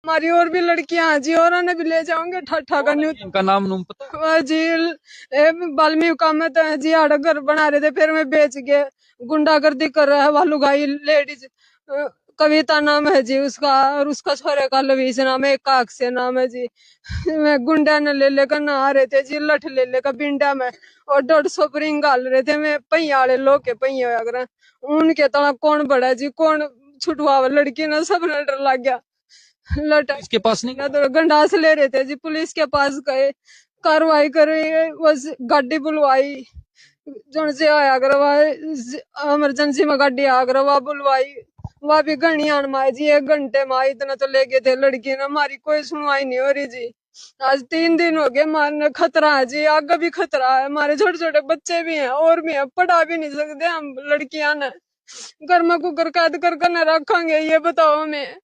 हमारी और भी लड़कियां हैं जी, और उन्हें भी ले जाओगे ठाठा का न्यू। इनका नाम नूम पता? वह जी बाल्मीकि कामत है जी, आड़ा घर बना रहे थे, फिर मैं बेच के गुंडागर्दी कर रहा है वालू गाई लेडीज। कविता नाम है जी उसका, और उसका छोरे का लवीस नाम है, एक का अक्षय नाम है जी। मैं गुंडा ने ले लेकर नहा रहे थे जी, लठ ले लेकर बिंडा में, और 150 रिंग गाल रहे थे। मैं पहिया वाले लोग के पहिए अगर उनके तला कौन बड़ा जी, कौन छुटवावे लड़की ना, सब ने डर लग गया। लट इसके पास नहीं गए? तो गंडास ले रहे थे जी, पुलिस के पास गए, कार्रवाई कर रही है, बस गाड़ी बुलवाई, जो से आया करवाए, इमरजेंसी में गाड़ी आ करवा बुलवाई, वह भी घनी आन माए जी, 1 घंटे में इतना तो ले गए थे। लड़की ने हमारी कोई सुनवाई नहीं हो रही जी। आज 3 दिन हो गए, मारने खतरा है जी, आगे भी खतरा है, हमारे छोटे छोटे बच्चे भी हैं और भी हैं, पढ़ा भी नहीं सकते हम लड़कियां ने। घर में कुकर कैद कर न रखेंगे, ये बताओ हमें।